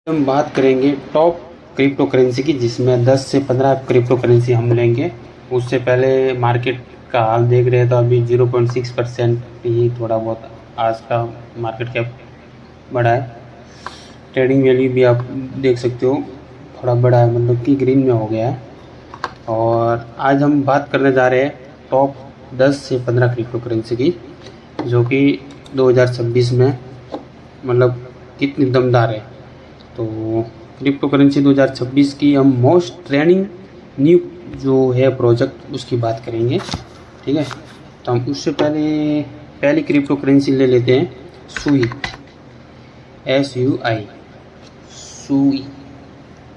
हम बात करेंगे टॉप क्रिप्टो करेंसी की, जिसमें 10 से 15 क्रिप्टो करेंसी हम लेंगे। उससे पहले मार्केट का हाल देख रहे हैं तो अभी 0.6% ही थोड़ा बहुत आज का मार्केट कैप बढ़ा है। ट्रेडिंग वैल्यू भी आप देख सकते हो थोड़ा बड़ा है, मतलब कि ग्रीन में हो गया है। और आज हम बात करने जा रहे हैं टॉप 10 से 15 क्रिप्टो करेंसी की, जो कि 2026 में मतलब कितनी दमदार है। तो क्रिप्टो करेंसी 2026 की हम मोस्ट ट्रेंडिंग न्यू जो है प्रोजेक्ट उसकी बात करेंगे, ठीक है। तो हम उससे पहली क्रिप्टो करेंसी ले लेते हैं सुई, SUI, सुई,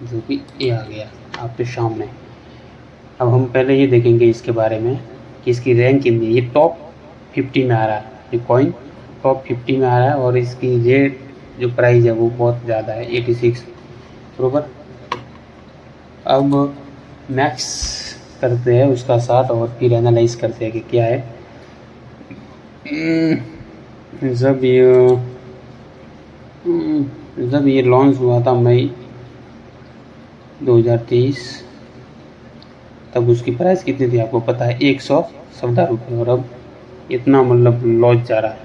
जो कि ये आ गया आपके सामने। अब हम पहले ये देखेंगे इसके बारे में कि इसकी रैंक कितनी है। ये टॉप 50 में आ रहा है, ये कॉइन टॉप 50 में आ रहा है और इसकी रेट जो प्राइस है वो बहुत ज़्यादा है, 86 बरोबर। अब मैक्स करते हैं उसका साथ और फिर एनालाइज करते हैं कि क्या है। जब ये लॉन्च हुआ था मई 2023, तब उसकी प्राइस कितनी थी आपको पता है, 114 रुपये। और अब इतना मतलब लॉस जा रहा है।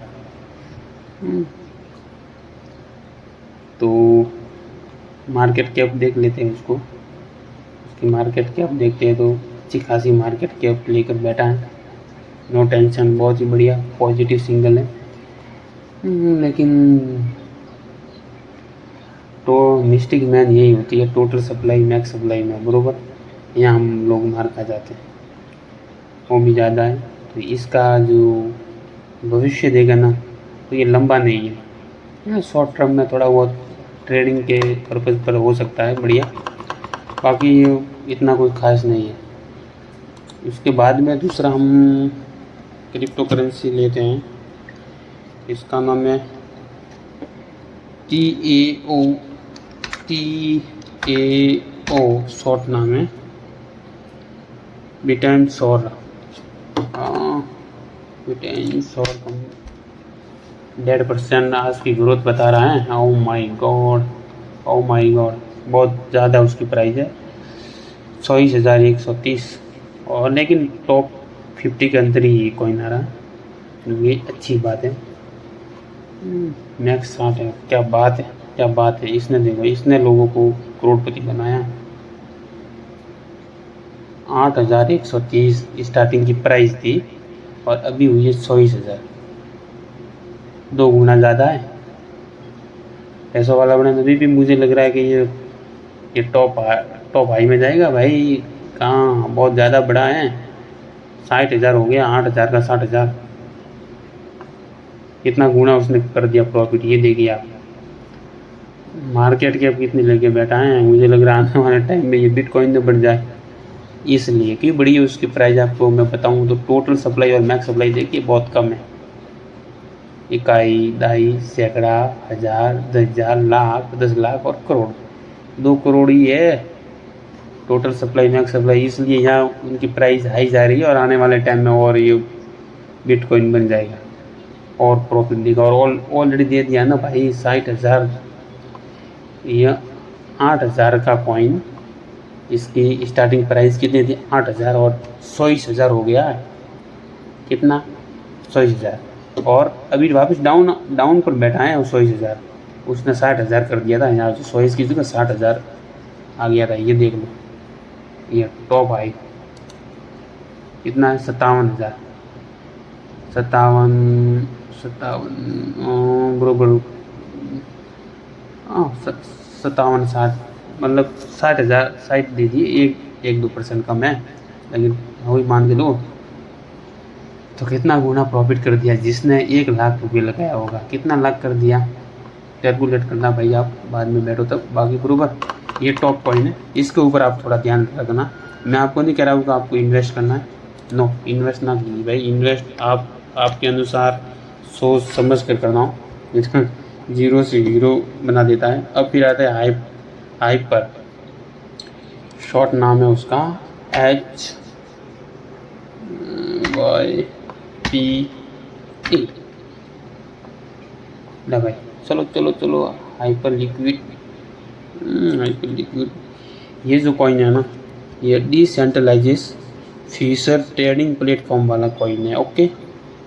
तो मार्केट कैप देख लेते हैं उसकी मार्केट कैप देखते हैं तो अच्छी खासी मार्केट कैप लेकर बैठा है, नो टेंशन, बहुत ही बढ़िया पॉजिटिव सिंगल है। लेकिन तो मिस्टेक मैन यही होती है, टोटल सप्लाई मैक्स सप्लाई में बरोबर, यहाँ हम लोग मार खा जाते हैं, वो भी ज़्यादा है। तो इसका जो भविष्य देगा ना तो ये लंबा नहीं है, शॉर्ट टर्म में थोड़ा बहुत ट्रेडिंग के पर्पज़ पर हो सकता है बढ़िया, बाकी इतना कोई ख़ास नहीं है। उसके बाद में दूसरा हम क्रिप्टो करेंसी लेते हैं, इसका नाम है TAO, शॉर्ट नाम है, बिटकॉइन सौर। बिटकॉइन सौर 1.5% आज की ग्रोथ बता रहा है। ओ माय गॉड, बहुत ज़्यादा उसकी प्राइस है, 24,130। और लेकिन टॉप 50 के अंदर ही कॉइन आ रहा है, ये अच्छी बात है। मैक्स 60 है, क्या बात है। इसने देखो, इसने लोगों को करोड़पति बनाया। 8,130 स्टार्टिंग की प्राइस थी और अभी हुई है 24,000, 2 गुना ज़्यादा है। पैसों वाला बने अभी भी मुझे लग रहा है कि ये टॉप हाई में जाएगा भाई, कहाँ बहुत ज़्यादा बड़ा है। 60,000 हो गया, 8,000 का 60,000, कितना गुना उसने कर दिया प्रॉफिट। ये देखिए आप, मार्केट कैप कितनी लेके बैठा है। मुझे लग रहा है आने वाले टाइम में ये बिटकॉइन में बढ़ जाए, इसलिए कि बड़ी है उसकी प्राइस। आपको मैं बताऊं तो टोटल सप्लाई और मैक्स सप्लाई देखिए बहुत कम है, इकाई, दहाई, सैकड़ा, हज़ार, 10,000, लाख, 10 लाख और करोड़, 2 करोड़ ही है टोटल सप्लाई मैक्स सप्लाई। इसलिए यहाँ उनकी प्राइस हाई जा रही है और आने वाले टाइम में और ये बिटकॉइन बन जाएगा और प्रॉफिट देगा। और ऑलरेडी दे दिया ना भाई 60,000, यह 8,000 का कॉइन, इसकी स्टार्टिंग प्राइस कितनी थी 8,000 और 24,000 हो गया है, कितना 24,000। और अभी वापस डाउन पर बैठा है 24,000, उसने 60,000 कर दिया था, यहाँ से 24 की जगह 60,000 आ गया था। ये देख लो, ये टॉप हाई कितना है, 57,000, 57 बरोबर, 57-60, मतलब 60,000, 60 दे दिए, 1-2% कम है, लेकिन वही मान के लो। तो कितना गुना प्रॉफिट कर दिया, जिसने 1 लाख रुपये लगाया होगा कितना लाख कर दिया, कैलकुलेट करना भाई आप, बाद में बैठो तब। बाकी बरोबर ये टॉप कॉइन है, इसके ऊपर आप थोड़ा ध्यान रखना। मैं आपको नहीं कह रहा हूँ कि आपको इन्वेस्ट करना है, नो, इन्वेस्ट ना कीजिए भाई। इन्वेस्ट आप आपके अनुसार सोच समझ कर करना हो, जीरो से हीरो बना देता है। अब फिर आता है हाइप पर, शॉर्ट नाम है उसका HYPE। ना भाई, चलो हाइपर लिक्विड लिक्विड, ये जो कॉइन है ना, ये डिसेंट्रलाइजेस फ्यूचर ट्रेडिंग प्लेटफॉर्म वाला कॉइन है। ओके,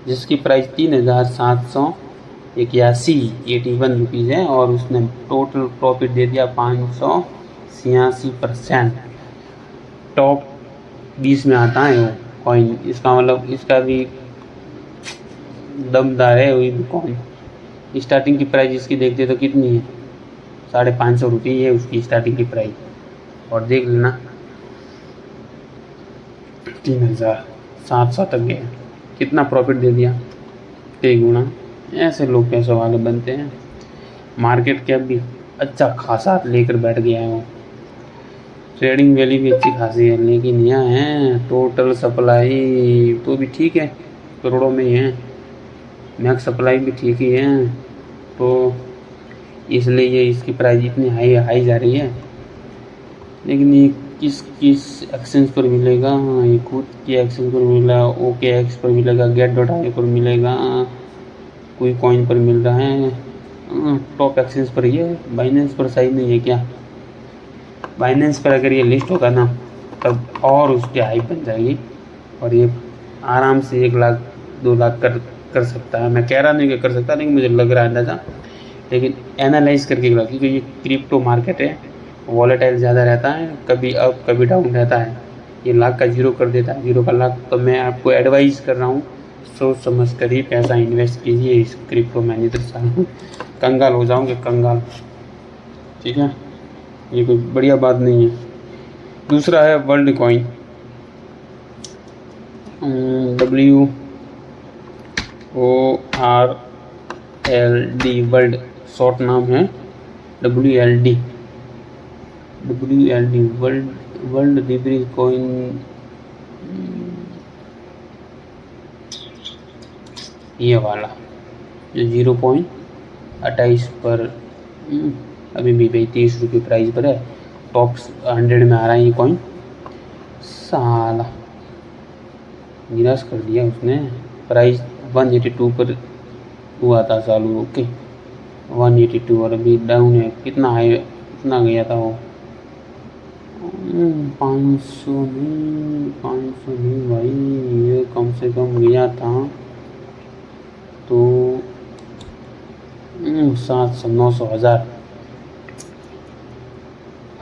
जिसकी प्राइस 3781 रुपीज़ है और उसने टोटल प्रॉफिट दे दिया 586%। टॉप 20 में आता है वो कॉइन। इसका मतलब इसका भी दमदार है वही कॉइन। स्टार्टिंग की प्राइस इसकी देखते तो कितनी है, 550 रुपये है उसकी स्टार्टिंग की प्राइस। और देख लेना 3700 तक गया, कितना प्रॉफिट दे दिया, कई गुना। ऐसे लोग पैसों वाले बनते हैं। मार्केट कैप भी अच्छा खासा लेकर बैठ गया है वो। ट्रेडिंग वैल्यू भी अच्छी खासी है, लेकिन यहाँ है टोटल सप्लाई तो भी ठीक है, करोड़ों में ही है। मैक्स सप्लाई भी ठीक ही है, तो इसलिए ये इसकी प्राइस इतनी हाई जा रही है। लेकिन ये किस एक्सचेंज पर मिलेगा, ये खुद की एक्सचेंज पर मिला, OKX पर मिलेगा, get.io पर मिलेगा, कोई कॉइन पर मिल रहा है, टॉप एक्सचेंज पर ही है। बाइनेंस पर सही नहीं है क्या? बाइनेंस पर अगर ये लिस्ट होगा ना तब और उसकी हाइप बन जाएगी और ये आराम से 1 लाख 2 लाख कर सकता है। मैं कह रहा नहीं कि कर सकता, लेकिन मुझे लग रहा है अंदाज़ा, लेकिन एनालाइज करके लगा, क्योंकि ये क्रिप्टो मार्केट है, वॉलेटाइल ज़्यादा रहता है, कभी अप कभी डाउन रहता है। ये लाख का 0 कर देता है, 0 का लाख। तो मैं आपको एडवाइस कर रहा हूँ, सोच समझ कर ही पैसा इन्वेस्ट कीजिए इस क्रिप्टो में, नहीं तो कंगाल हो जाओगे, कंगाल। ठीक है, ये कोई बढ़िया बात नहीं है। दूसरा है world coin, WORLD, world short नाम है, WLD वर्ल्ड लिब्री कॉइन। ये वाला जो 0.28 पर अभी भी भाई 30 रुपये प्राइस पर है, टॉप 100 में आ रहा है ये कॉइन। साला निराश कर दिया उसने। प्राइस 182 पर हुआ था चालू। ओके, 182 और अभी डाउन है। कितना हाई, कितना गया था वो? 500 नहीं भाई, ये कम से कम गया था तो 700 900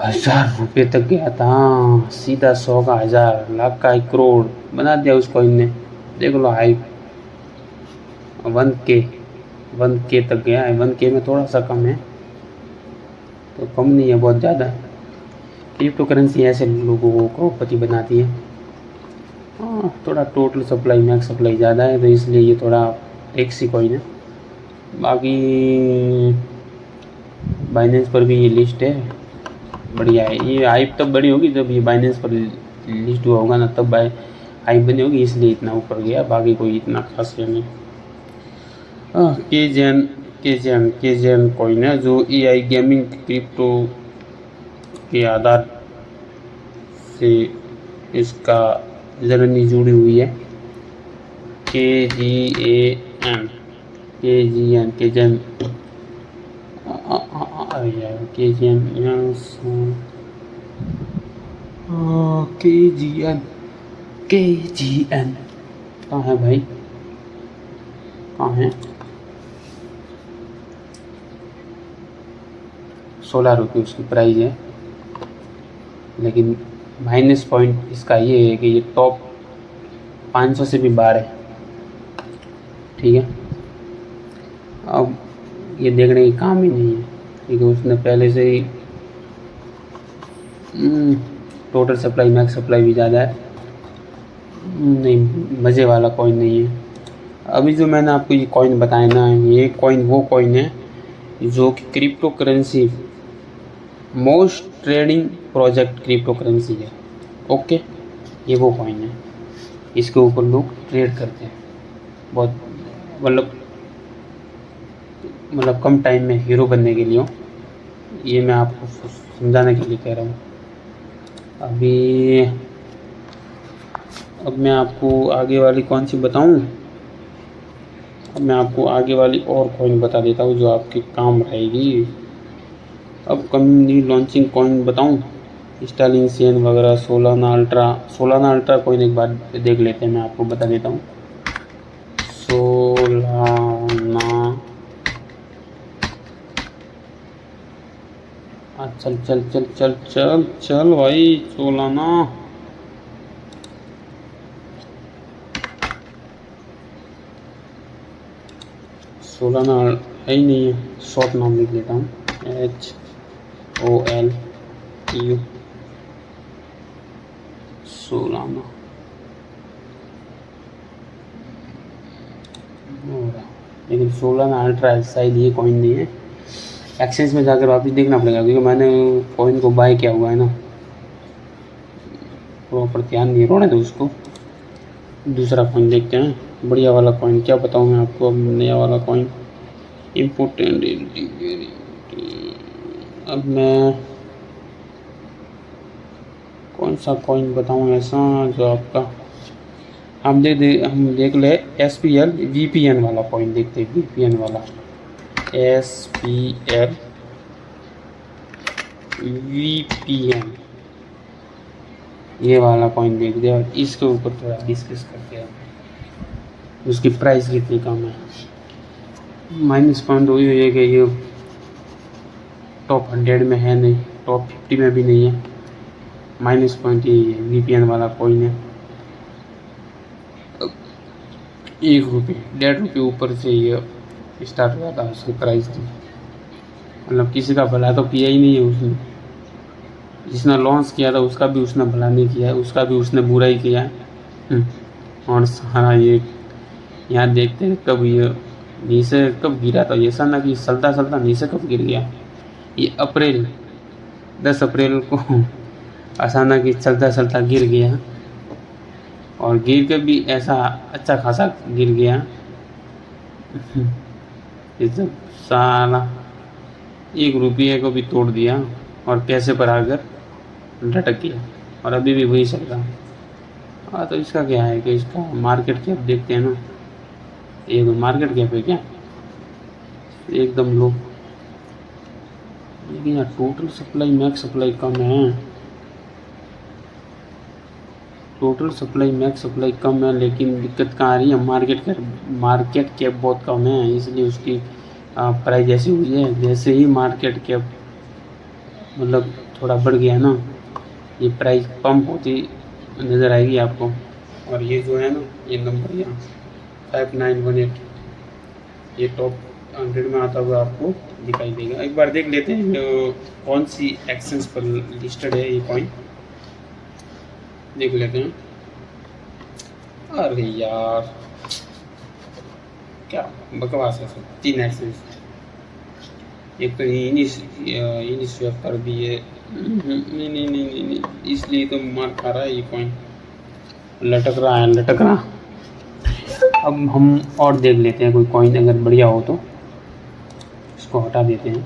1000 रुपये तक गया था। सीधा 100 का 1000, लाख का 1 करोड़ बना दिया उस कॉइन ने। देख लो हाई 1K तक गया है। 1K में थोड़ा सा कम है, तो कम नहीं है, बहुत ज़्यादा है। क्रिप्टो करेंसी ऐसे लोगों को करोड़पति बनाती है। हाँ, थोड़ा टोटल सप्लाई मैक्स सप्लाई ज़्यादा है, तो इसलिए ये थोड़ा टैक्सी कॉइन है। बाकी बाइनेंस पर भी ये लिस्ट है, बढ़िया है। ये हाइप तब बड़ी होगी जब ये बाइनेंस पर लिस्ट हुआ होगा ना, तब हाइप बनी होगी, इसलिए इतना ऊपर गया। बाकी कोई इतना खास नहीं। केजेन कॉइन है, जो AI गेमिंग क्रिप्टो के आधार से इसका जर्नी जुड़ी हुई है। केजेन कहाँ है भाई, कहाँ है? 16 रुपये उसकी प्राइस है। लेकिन माइनस पॉइंट इसका ये है कि ये टॉप 500 से भी बाहर है। ठीक है, अब ये देखने की काम ही नहीं है, क्योंकि उसने पहले से ही टोटल सप्लाई मैक्स सप्लाई भी ज़्यादा है। नहीं, मज़े वाला कॉइन नहीं है। अभी जो मैंने आपको ये कॉइन बताया ना, ये कॉइन वो कॉइन है जो कि crypto currency most trading project crypto currency है। ओके, ये वो कॉइन है, इसके ऊपर लोग ट्रेड करते हैं। बहुत मतलब कम टाइम में हीरो बनने के लिए। ये मैं आपको समझाने के लिए कह रहा हूँ। अब मैं आपको आगे वाली कौन सी बताऊँ? अब मैं आपको आगे वाली और कॉइन बता देता हूँ जो आपके काम रहेगी। अब कमिंग न्यू लॉन्चिंग कॉइन बताऊं, स्टार्लिंग सेन वगैरह, सोलाना अल्ट्रा कॉइन एक बार देख लेते हैं, मैं आपको बता देता हूँ। सोलाना, चल चल चल चल चल चल भाई सोलाना। सोलाना है ही नहीं है, शॉर्ट नाम लिख लेता हूँ, HOLU, सोलाना। लेकिन सोलाना अल्ट्रा शायद ये कॉइन नहीं है। एक्सचेंज में जाकर वापस देखना पड़ेगा, क्योंकि मैंने कॉइन को बाय किया हुआ है ना, प्रॉपर ध्यान नहीं रोने दो उसको। दूसरा कॉइन देखते हैं, बढ़िया वाला कॉइन। क्या बताऊँ मैं आपको, अब नया वाला कॉइन इम्पोर्टेंट। अब मैं कौन सा कॉइन बताऊँ ऐसा जो आपका, हम देख ले SPL VPN वाला कॉइन देखते हैं। VPN वाला SPL VPN, ये वाला कॉइन देखते हैं और इसके ऊपर थोड़ा डिस्कस करते हैं। उसकी प्राइस कितनी कम है। माइनस पॉइंट वही है कि ये टॉप 100 में है नहीं, टॉप 50 में भी नहीं है। माइनस पॉइंट यही है, VPN वाला कॉइन है। ₹1 ₹1.5 ऊपर से ये स्टार्ट हुआ था उसकी प्राइस थी। मतलब किसी का भला तो किया ही नहीं है उसने। जिसने लॉन्च किया था उसका भी उसने भला नहीं किया है, उसका भी उसने बुरा ही किया है। और सारा ये यहाँ देखते हैं कब ये नीचे कब गिरा था। ऐसा ना कि चलता चलता नीचे कब गिर गया। ये 10 अप्रैल को अचानक ही चलता चलता गिर गया, और गिर के भी ऐसा अच्छा खासा गिर गया। जब साला ₹1 को भी तोड़ दिया और पैसे पर आकर लटक गया, और अभी भी वही चल रहा है। हाँ, तो इसका क्या है कि इसका मार्केट कैप देखते हैं ना, ये तो मार्केट कैप है क्या एकदम लो। लेकिन यार टोटल सप्लाई मैक्स सप्लाई कम है, टोटल सप्लाई मैक्स सप्लाई कम है। लेकिन दिक्कत कहाँ आ रही है, मार्केट कैप बहुत कम है, इसलिए उसकी प्राइस ऐसी हुई है। जैसे ही मार्केट कैप मतलब थोड़ा बढ़ गया ना, ये प्राइस पंप होती नज़र आएगी आपको। और ये जो है ना, ये नंबर यहाँ 5918, ये टॉप 100 में आता हुआ आपको दिखाई देगा। एक बार देख लेते हैं कौन सी एक्सचेंज पर लिस्टेड है ये कॉइन, देख लेते हैं। अरे यार क्या बकवास है सब। 3 एक्सचेंज, एक तो इनिस्वेप पर भी है। नहीं, इसलिए तो मार खा रहा है ये कॉइन, लटक रहा। अब हम और देख लेते हैं कोई कॉइन अगर बढ़िया हो तो इसको हटा देते हैं।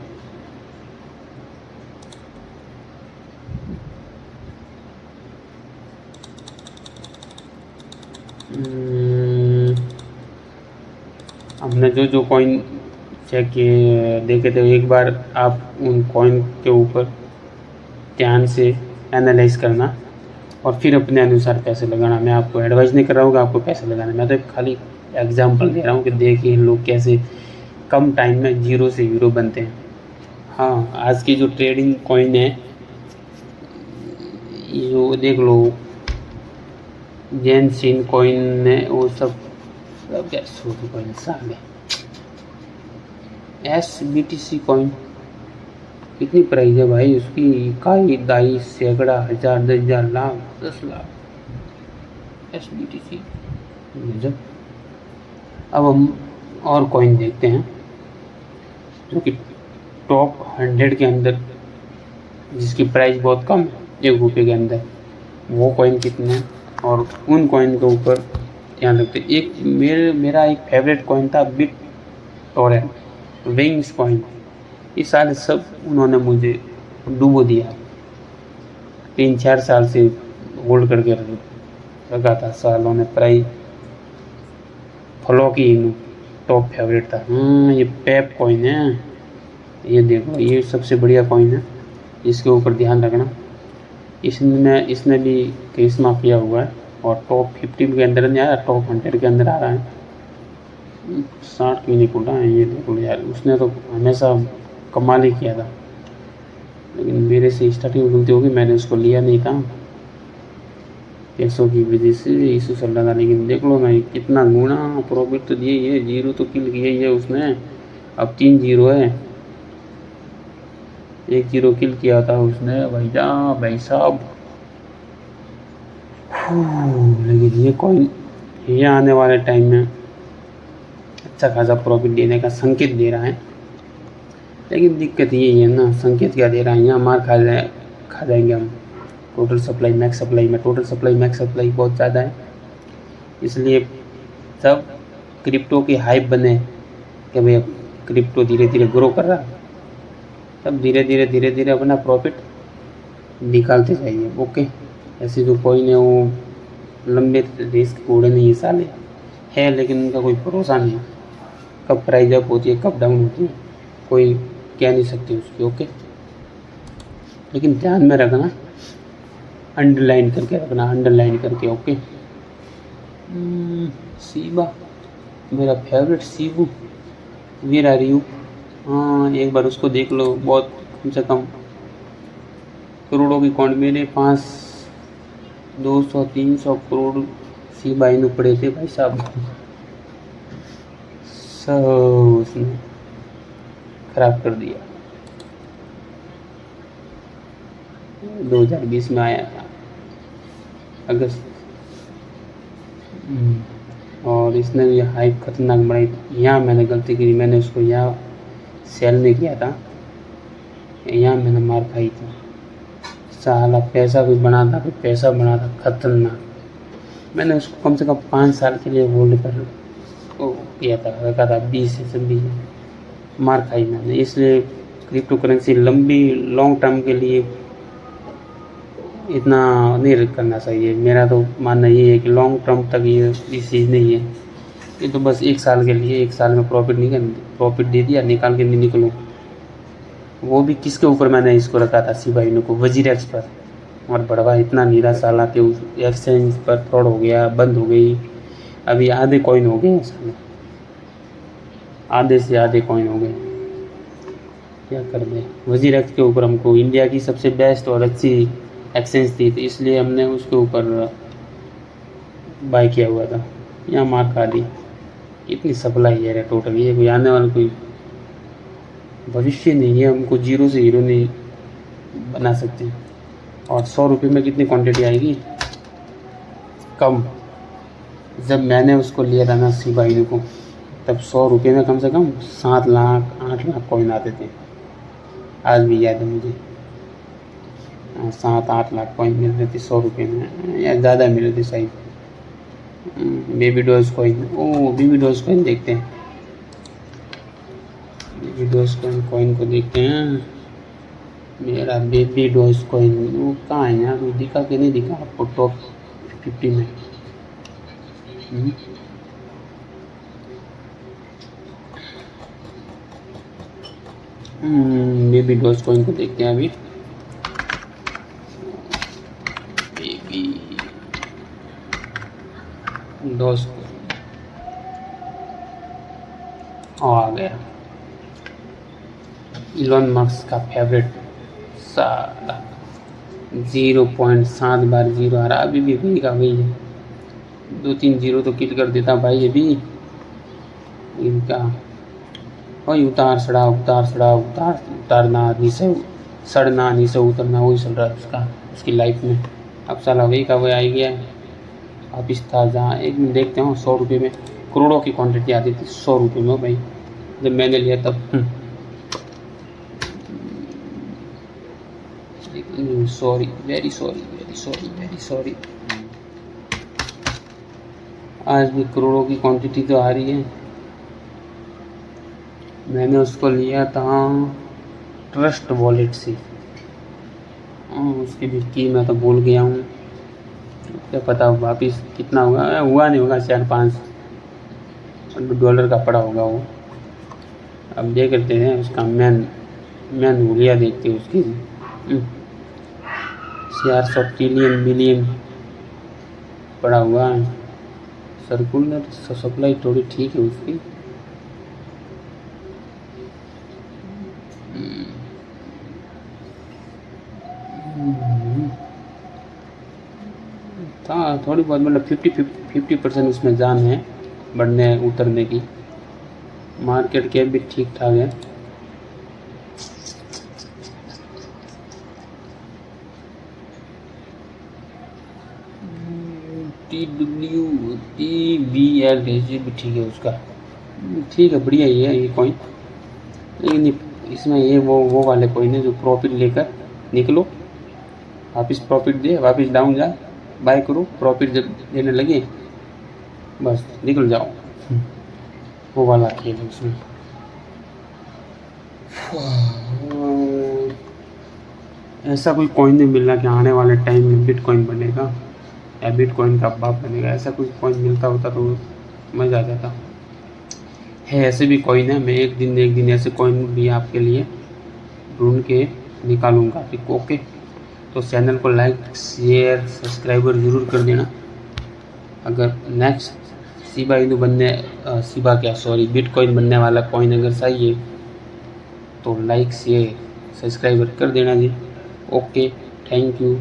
हमने जो कॉइन चेक किए देखे थे, एक बार आप उन कॉइन के ऊपर ध्यान से एनालाइज करना और फिर अपने अनुसार पैसे लगाना। मैं आपको एडवाइस नहीं कर रहा हूँ कि आपको पैसे लगाना, मैं तो खाली एग्जांपल दे रहा हूँ कि देखिए लोग कैसे कम टाइम में जीरो से हीरो बनते हैं। हाँ, आज की जो ट्रेडिंग कॉइन है, जो देख लो जेनसिन कॉइन है, वो सब क्या छोटी कॉइन सामने। SBTC कॉइन कितनी प्राइस है भाई उसकी, इकाई, दाई, सैकड़ा, 1000, 10,000, लाख, 10 लाख। SBTC गजब। अब हम और कॉइन देखते हैं जो कि टॉप 100 के अंदर जिसकी प्राइस बहुत कम है, ₹1 के अंदर, वो कॉइन कितने हैं और उन कॉइन के ऊपर ध्यान रखते हैं। एक मेरा एक फेवरेट कॉइन था BitTorrent, विंग्स कॉइन। इस साल सब उन्होंने मुझे डूबो दिया। 3-4 साल से होल्ड करके रखा था, सालों ने प्राइस फॉलो की, टॉप फेवरेट था। ये पेप कॉइन है, ये देखो, ये सबसे बढ़िया कॉइन है, इसके ऊपर ध्यान रखना। इसने भी करिश्मा किया हुआ है और टॉप 50 के अंदर नहीं आया, टॉप 100 के अंदर आ रहा है। 60 की नहीं खुला है ये देखो यार, उसने तो हमेशा कमाल ही किया था, लेकिन मेरे से स्टार्टिंग में गलती होगी, मैंने उसको लिया नहीं था पैसों की वजह से, इशू चल रहा था। लेकिन देख लो मैं कितना गुना प्रॉफिट तो दिए, ये 0 तो किल किया ही है उसने। अब 3 0 है, 1 0 किल किया था उसने भाई साहब। लेकिन ये कॉइन ये आने वाले टाइम में अच्छा खासा प्रॉफिट देने का संकेत दे रहा है। लेकिन दिक्कत यही है ना, संकेत क्या दे रहा है, यहाँ मार खा जाएंगे हम। टोटल सप्लाई मैक्स सप्लाई बहुत ज़्यादा है, इसलिए सब क्रिप्टो की हाइप बने कि भाई अब क्रिप्टो धीरे धीरे ग्रो कर रहा है, तब धीरे धीरे अपना प्रॉफिट निकालते जाइए। ओके, ऐसे जो कॉइन है वो लंबे रिस्क उड़े नहीं साले है, लेकिन उनका कोई भरोसा नहीं, कब प्राइस अप होती है कब डाउन होती है कोई कह नहीं सकती उसकी। ओके, लेकिन ध्यान में रखना, अंडरलाइन करके रखना, अंडरलाइन करके। ओके, सीबा मेरा फेवरेट, सीबू वेयर आर यू। हाँ, एक बार उसको देख लो, बहुत कम से कम करोड़ों की कॉइन मेरे 200-300 करोड़ सीबा इन पड़े थे भाई साहब, सब उसने खराब कर दिया। 2020 में आया था अगस्त, और इसने भी हाइप खतरनाक बढ़ाई। यहाँ मैंने गलती की, मैंने उसको यहाँ सेल नहीं किया था, यहाँ मैंने मार खाई थी साला। पैसा भी बना था खतरनाक। मैंने उसको कम से कम 5 साल के लिए होल्ड कर किया था, रखा था 20 से 26, मार खाई मैंने। इसलिए क्रिप्टो करेंसी लॉन्ग टर्म के लिए इतना नहीं करना चाहिए। मेरा तो मानना ये है कि लॉन्ग टर्म तक ये चीज़ नहीं है, ये तो बस 1 साल के लिए, 1 साल में प्रॉफिट दे दिया, निकाल के नहीं निकलो। वो भी किसके ऊपर मैंने इसको रखा था, शिबा इनू को, वजीरेक्स पर। और बड़वा इतना नीरा साला के उस एक्सचेंज पर फ्रॉड हो गया, बंद हो गई। अभी आधे कॉइन हो गए साले, आधे से आधे कॉइन हो गए, क्या कर दे। वजीरेक्स के ऊपर हमको इंडिया की सबसे बेस्ट और अच्छी एक्सचेंज थी, तो इसलिए हमने उसके ऊपर बाय किया हुआ था। यहाँ मार खा दी। इतनी सप्लाई है टोटल, ये कोई आने वाला कोई भविष्य नहीं है, हमको 0 से हीरो नहीं बना सकते। और 100 रुपये में कितनी क्वांटिटी आएगी, कम। जब मैंने उसको लिया था ना शिबा इनू को, तब 100 रुपये में कम से कम 7 लाख 8 लाख कॉइन आते थे। आज भी याद है मुझे, 7-8 लाख कॉइन मिल रहे थे 100 रुपये में, या ज़्यादा मिल रहे थे शायद। Baby Doge Coin, Baby Doge Coin देखते हैं, बेबी डॉज कॉइन को देखते हैं। मेरा बेबी डॉज कॉइन वो कहाँ है यार, वो दिखा कि नहीं दिखा आपको टॉप 50 में। बेबी डॉज कॉइन को देखते हैं अभी। बेबी डॉज आ गया, इलॉन मस्क का फेवरेट साला। 0.7 बार 0 आ रहा, अभी भी वही का वही है। 2-3 0 तो किल कर देता भाई अभी इनका। वही उतार उतारना, नीचे सड़ना, नीचे उतरना, वही चल रहा है उसकी लाइफ में। अब साला वही का वही आ गया है। वापिस था जहाँ एक दिन देखते हो 100 रुपये में करोड़ों की क्वांटिटी आती थी, 100 रुपये में भाई, जब मैंने लिया तब। Sorry, very sorry. आज भी करोड़ों की क्वांटिटी तो आ रही है। मैंने उसको लिया था ट्रस्ट वॉलेट से, उसकी भी की मैं तो भूल गया हूँ, क्या पता वापिस कितना हुआ नहीं होगा, 4-5 डॉलर का पड़ा होगा वो। अब देखते हैं उसका मेन मैं नूलिया देखती हूँ उसकी। 400 ट्रिलियन मिलियन पड़ा हुआ है। सर्कुलर सप्लाई थोड़ी ठीक है उसकी। हाँ थोड़ी बहुत मतलब 50% उसमें जान है बढ़ने उतरने की। मार्केट कैप भी ठीक ठाक है। TWTBL भी ठीक है उसका, ठीक है बढ़िया ही है ये कॉइन। लेकिन इसमें ये वो वाले कॉइन है जो प्रॉफिट लेकर निकलो, वापस प्रॉफिट दे, वापस डाउन जा, बाय करो, प्रॉफिट जब देने लगे बस निकल जाओ, वो वाला खेल है उसमें। ऐसा कोई कॉइन नहीं मिल रहा कि आने वाले टाइम में बिटकॉइन बनेगा या बिटकॉइन का बाप बनेगा। ऐसा कोई कॉइन मिलता होता तो मज़ा आ जाता। है ऐसे भी कॉइन है, मैं एक दिन ऐसे कॉइन भी आपके लिए ढूंढ के निकालूंगा, ठीक ओके। तो चैनल को लाइक शेयर सब्सक्राइबर ज़रूर कर देना। अगर नेक्स्ट बिटकॉइन बनने वाला कॉइन अगर चाहिए तो लाइक शेयर सब्सक्राइबर कर देना जी। Okay, thank you.